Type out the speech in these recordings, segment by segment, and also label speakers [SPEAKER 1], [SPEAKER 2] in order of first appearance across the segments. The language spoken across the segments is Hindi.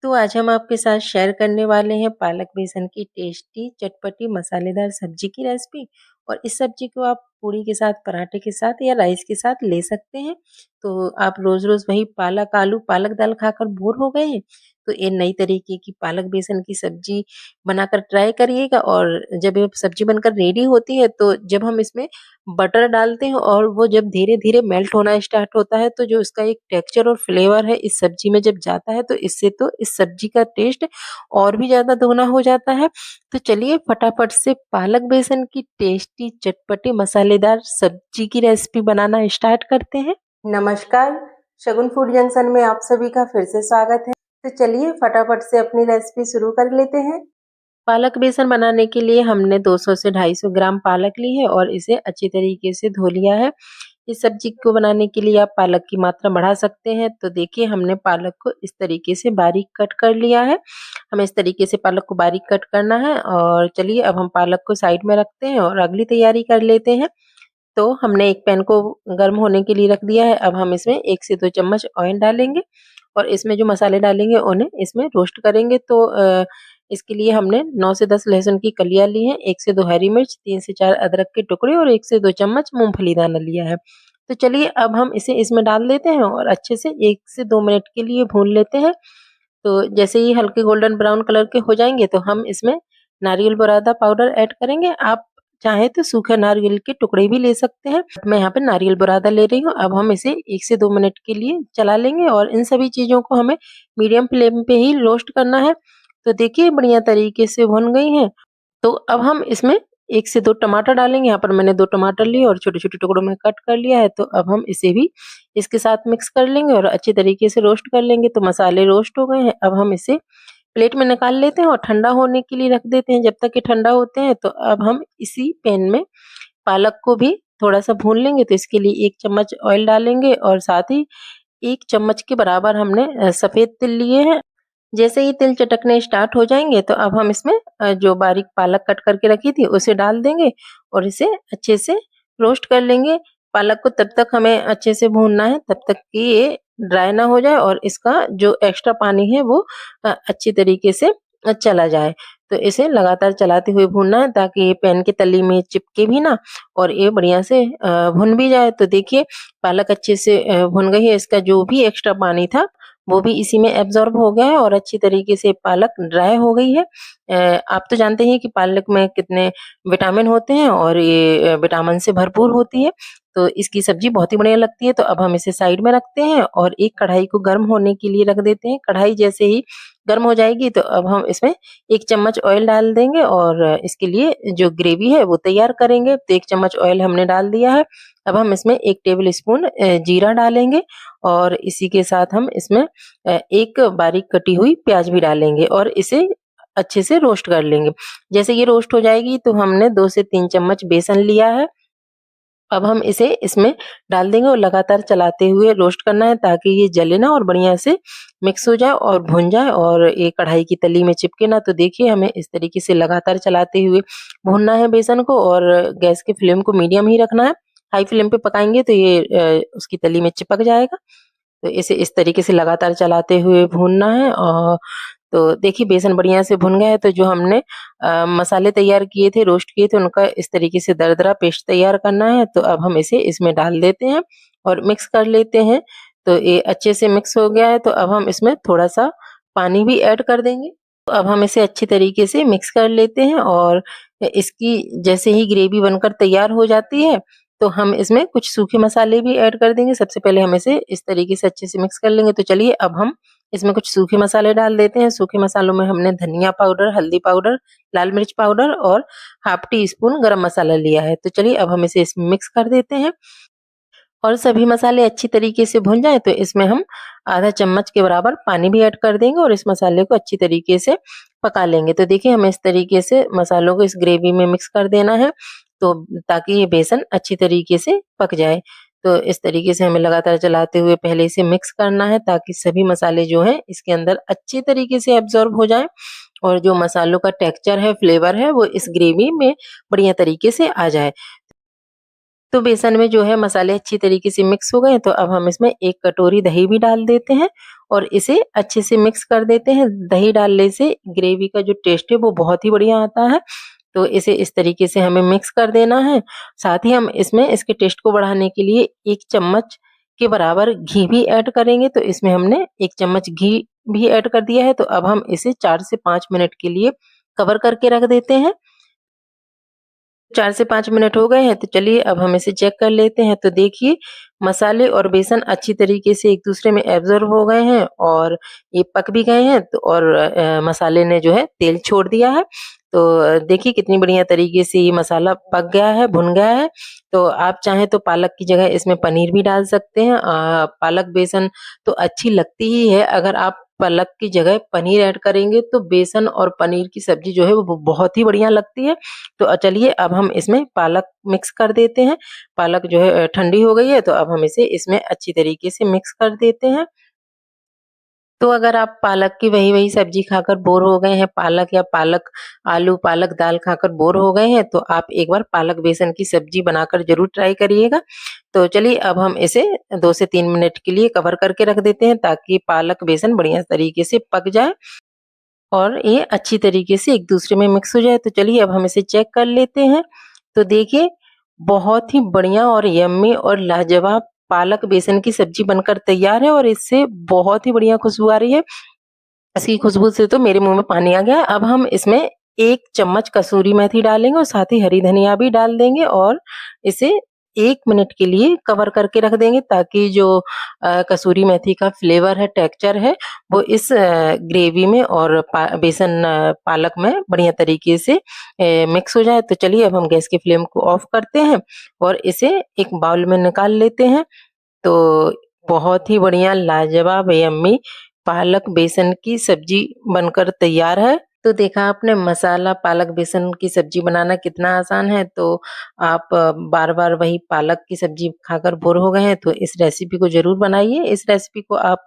[SPEAKER 1] तो आज हम आपके साथ शेयर करने वाले हैं पालक बेसन की टेस्टी, चटपटी, मसालेदार सब्जी की रेसिपी। और इस सब्जी को आप पूरी के साथ, पराठे के साथ या राइस के साथ ले सकते हैं। तो आप रोज़-रोज़ वही पालक, आलू, पालक दाल खाकर बोर हो गए हैं, तो ये नई तरीके की पालक बेसन की सब्जी बनाकर ट्राई करिएगा। और जब ये सब्जी बनकर रेडी होती है, तो जब हम इसमें बटर डालते हैं और वो जब धीरे-धीरे मेल्ट होना स्टार्ट होता है, तो जो उसका एक टेक्सचर और फ्लेवर है इस सब्जी में जब जाता है, तो इससे तो इस सब्जी का टेस्ट और भी ज़्यादा दोगुना हो जाता है। तो चलिए फटाफट से पालक बेसन की टेस्टी, चटपटी, मसालेदार सब्जी की रेसिपी बनाना स्टार्ट करते हैं। नमस्कार, शगुन फूड जंक्शन में आप सभी का फिर से स्वागत है। तो चलिए फटाफट से अपनी रेसिपी शुरू कर लेते हैं। पालक बेसन बनाने के लिए हमने 200 से 250 ग्राम पालक ली है और इसे अच्छी तरीके से धो लिया है। इस सब्जी को बनाने के लिए आप पालक की मात्रा बढ़ा सकते हैं। तो देखिए हमने पालक को इस तरीके से बारीक कट कर लिया है। हमें इस तरीके से पालक को बारीक कट करना है। और चलिए अब हम पालक को साइड में रखते हैं और अगली तैयारी कर लेते हैं। तो हमने एक पैन को गर्म होने के लिए रख दिया है। अब हम इसमें 1 से 2 चम्मच ऑयल डालेंगे और इसमें जो मसाले डालेंगे उन्हें इसमें रोस्ट करेंगे। तो इसके लिए हमने 9 से 10 लहसुन की कलियाँ ली हैं, 1 से 2 हरी मिर्च, 3 से 4 अदरक के टुकड़े और 1 से 2 चम्मच मूँगफली दाना लिया है। तो चलिए अब हम इसे इसमें डाल देते हैं और अच्छे से 1 से 2 मिनट के लिए भून लेते हैं। तो जैसे ही हल्के गोल्डन ब्राउन कलर के हो जाएँगे, तो हम इसमें नारियल बुरादा पाउडर ऐड करेंगे। आप चाहें तो सूखे नारियल के टुकड़े भी ले सकते हैं। मैं यहाँ पे नारियल बुरादा ले रही हूँ। अब हम इसे 1 से 2 मिनट के लिए चला लेंगे और इन सभी चीज़ों को हमें मीडियम फ्लेम पे ही रोस्ट करना है। तो देखिए बढ़िया तरीके से भुन गई हैं। तो अब हम इसमें 1 से 2 टमाटर डालेंगे। यहाँ पर मैंने 2 टमाटर लिए और छोटे-छोटे टुकड़ों में कट कर लिया है। तो अब हम इसे भी इसके साथ मिक्स कर लेंगे और अच्छी तरीके से रोस्ट कर लेंगे। तो मसाले रोस्ट हो गए हैं। अब हम इसे प्लेट में निकाल लेते हैं और ठंडा होने के लिए रख देते हैं। जब तक ये ठंडा होते हैं, तो अब हम इसी पैन में पालक को भी थोड़ा-सा भून लेंगे। तो इसके लिए 1 चम्मच ऑयल डालेंगे और साथ ही 1 चम्मच के बराबर हमने सफ़ेद तिल लिए हैं। जैसे ही तिल चटकने स्टार्ट हो जाएँगे, तो अब हम इसमें जो बारीक पालक कट करके रखी थी उसे डाल देंगे और इसे अच्छे से रोस्ट कर लेंगे। पालक को तब तक हमें अच्छे से भूनना है, तब तक कि ये ड्राई ना हो जाए और इसका जो एक्स्ट्रा पानी है वो अच्छी तरीके से चला जाए। तो इसे लगातार चलाते हुए भूनना है ताकि ये पैन की तली में चिपके भी ना और ये बढ़िया से भुन भी जाए। तो देखिए पालक अच्छे से भुन गई है। इसका जो भी एक्स्ट्रा पानी था वो भी इसी में एब्ज़ॉर्ब हो गया है और अच्छी तरीके से पालक ड्राई हो गई है। आप तो जानते हैं कि पालक में कितने विटामिन होते हैं और ये विटामिन से भरपूर होती है। तो इसकी सब्ज़ी बहुत ही बढ़िया लगती है। तो अब हम इसे साइड में रखते हैं और एक कढ़ाई को गर्म होने के लिए रख देते हैं। कढ़ाई जैसे ही गर्म हो जाएगी, तो अब हम इसमें 1 चम्मच ऑयल डाल देंगे और इसके लिए जो ग्रेवी है वो तैयार करेंगे। तो 1 चम्मच ऑयल हमने डाल दिया है। अब हम इसमें 1 टेबल स्पून जीरा डालेंगे और इसी के साथ हम इसमें एक बारीक कटी हुई प्याज भी डालेंगे और इसे अच्छे से रोस्ट कर लेंगे। जैसे ये रोस्ट हो जाएगी, तो हमने 2 से 3 चम्मच बेसन लिया है। अब हम इसे इसमें डाल देंगे और लगातार चलाते हुए रोस्ट करना है ताकि ये जले ना और बढ़िया से मिक्स हो जाए और भुन जाए और ये कढ़ाई की तली में चिपके ना। तो देखिए हमें इस तरीके से लगातार चलाते हुए भूनना है बेसन को और गैस की फ्लेम को मीडियम ही रखना है। हाई फ्लेम पे पकाएंगे तो ये उसकी तली में चिपक जाएगा। तो इसे इस तरीके से लगातार चलाते हुए भूनना है। तो देखिए बेसन बढ़िया से भुन गया है। तो जो हमने मसाले तैयार किए थे, रोस्ट किए थे, उनका इस तरीके से दरदरा पेस्ट तैयार करना है। तो अब हम इसे इसमें डाल देते हैं और मिक्स कर लेते हैं। तो ये अच्छे से मिक्स हो गया है। तो अब हम इसमें थोड़ा-सा पानी भी ऐड कर देंगे। तो अब हम इसे अच्छी तरीके से मिक्स कर लेते हैं और इसकी जैसे ही ग्रेवी बनकर तैयार हो जाती है, तो हम इसमें कुछ सूखे मसाले भी ऐड कर देंगे। सबसे पहले हम इसे इस तरीके से अच्छे से मिक्स कर लेंगे। तो चलिए अब हम इसमें कुछ सूखे मसाले डाल देते हैं। सूखे मसालों में हमने धनिया पाउडर, हल्दी पाउडर, लाल मिर्च पाउडर और हाफ टी स्पून गरम मसाला लिया है। तो चलिए अब हम इसे इसमें मिक्स कर देते हैं और सभी मसाले अच्छी तरीके से भुन जाएँ, तो इसमें हम आधा चम्मच के बराबर पानी भी ऐड कर देंगे और इस मसाले को अच्छी तरीके से पका लेंगे। तो देखिए हमें इस तरीके से मसालों को इस ग्रेवी में मिक्स कर देना है, तो ताकि ये बेसन अच्छी तरीके से पक जाए। तो इस तरीके से हमें लगातार चलाते हुए पहले इसे मिक्स करना है ताकि सभी मसाले जो हैं इसके अंदर अच्छी तरीके से एब्ज़ॉर्ब हो जाएँ और जो मसालों का टेक्सचर है, फ्लेवर है, वो इस ग्रेवी में बढ़िया तरीके से आ जाए। तो बेसन में जो है मसाले अच्छी तरीके से मिक्स हो गए हैं, तो अब हम इसमें 1 कटोरी दही भी डाल देते हैं और इसे अच्छे से मिक्स कर देते हैं। दही डालने से ग्रेवी का जो टेस्ट है वो बहुत ही बढ़िया आता है। तो इसे इस तरीके से हमें मिक्स कर देना है। साथ ही हम इसमें इसके टेस्ट को बढ़ाने के लिए 1 चम्मच के बराबर घी भी ऐड करेंगे। तो इसमें हमने 1 चम्मच घी भी ऐड कर दिया है। तो अब हम इसे 4 से 5 मिनट के लिए कवर करके रख देते हैं। 4 से 5 मिनट हो गए हैं, तो चलिए अब हम इसे चेक कर लेते हैं। तो देखिए मसाले और बेसन अच्छी तरीके से एक दूसरे में एब्ज़ॉर्ब हो गए हैं और ये पक भी गए हैं, तो और मसाले ने जो है तेल छोड़ दिया है। तो देखिए कितनी बढ़िया तरीके से ये मसाला पक गया है, भुन गया है। तो आप चाहें तो पालक की जगह इसमें पनीर भी डाल सकते हैं। पालक बेसन तो अच्छी लगती ही है, अगर आप पालक की जगह पनीर ऐड करेंगे तो बेसन और पनीर की सब्ज़ी जो है वो बहुत ही बढ़िया लगती है। तो चलिए अब हम इसमें पालक मिक्स कर देते हैं। पालक जो है ठंडी हो गई है, तो अब हम इसे इसमें अच्छी तरीके से मिक्स कर देते हैं। तो अगर आप पालक की वही-वही सब्ज़ी खाकर बोर हो गए हैं, पालक या पालक आलू, पालक दाल खाकर बोर हो गए हैं, तो आप एक बार पालक बेसन की सब्ज़ी बनाकर ज़रूर ट्राई करिएगा। तो चलिए अब हम इसे 2 से 3 मिनट के लिए कवर करके रख देते हैं ताकि पालक बेसन बढ़िया तरीके से पक जाए और ये अच्छी तरीके से एक दूसरे में मिक्स हो जाए। तो चलिए अब हम इसे चेक कर लेते हैं। तो देखिए बहुत ही बढ़िया और यम्मी और लाजवाब पालक बेसन की सब्ज़ी बनकर तैयार है और इससे बहुत ही बढ़िया खुशबू आ रही है। इसकी खुशबू से तो मेरे मुँह में पानी आ गया। अब हम इसमें 1 चम्मच कसूरी मेथी डालेंगे और साथ ही हरी धनिया भी डाल देंगे और इसे 1 मिनट के लिए कवर करके रख देंगे ताकि जो कसूरी मेथी का फ्लेवर है, टेक्सचर है, वो इस ग्रेवी में और बेसन पालक में बढ़िया तरीके से मिक्स हो जाए। तो चलिए अब हम गैस की फ्लेम को ऑफ करते हैं और इसे एक बाउल में निकाल लेते हैं। तो बहुत ही बढ़िया लाजवाब यम्मी पालक बेसन की सब्जी बनकर तैयार है। तो देखा आपने मसाला पालक बेसन की सब्जी बनाना कितना आसान है। तो आप बार-बार वही पालक की सब्जी खाकर बोर हो गए हैं तो इस रेसिपी को ज़रूर बनाइए। इस रेसिपी को आप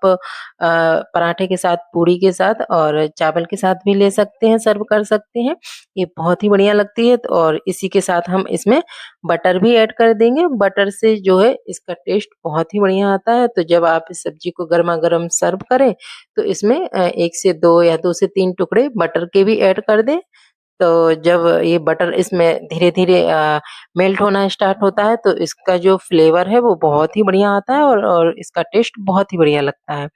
[SPEAKER 1] पराठे के साथ, पूड़ी के साथ और चावल के साथ भी ले सकते हैं, सर्व कर सकते हैं। ये बहुत ही बढ़िया लगती है और इसी के साथ हम इसमें बटर भी ऐड कर देंगे। बटर से जो है इसका टेस्ट बहुत ही बढ़िया आता है। तो जब आप इस सब्जी को गरमा-गरम सर्व करें तो इसमें 1 से 2 या 2 से 3 टुकड़े बटर के भी ऐड कर दें। तो जब ये बटर इसमें धीरे-धीरे मेल्ट होना स्टार्ट होता है तो इसका जो फ्लेवर है वो बहुत ही बढ़िया आता है और इसका टेस्ट बहुत ही बढ़िया लगता है।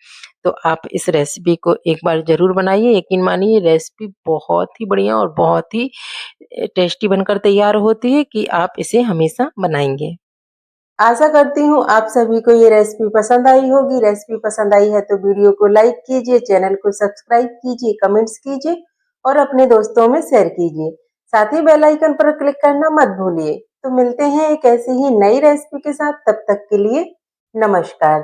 [SPEAKER 1] तो आप इस रेसिपी को एक बार ज़रूर बनाइए, यकीन मानिए रेसिपी बहुत ही बढ़िया और बहुत ही टेस्टी बनकर तैयार होती है कि आप इसे हमेशा बनाएँगे। आशा करती हूँ आप सभी को ये रेसिपी पसंद आई होगी। रेसिपी पसंद आई है तो वीडियो को लाइक कीजिए, चैनल को सब्सक्राइब कीजिए, कमेंट्स कीजिए और अपने दोस्तों में शेयर कीजिए। साथ ही बेल आइकन पर क्लिक करना मत भूलिए। तो मिलते हैं एक ऐसी ही नई रेसिपी के साथ, तब तक के लिए नमस्कार।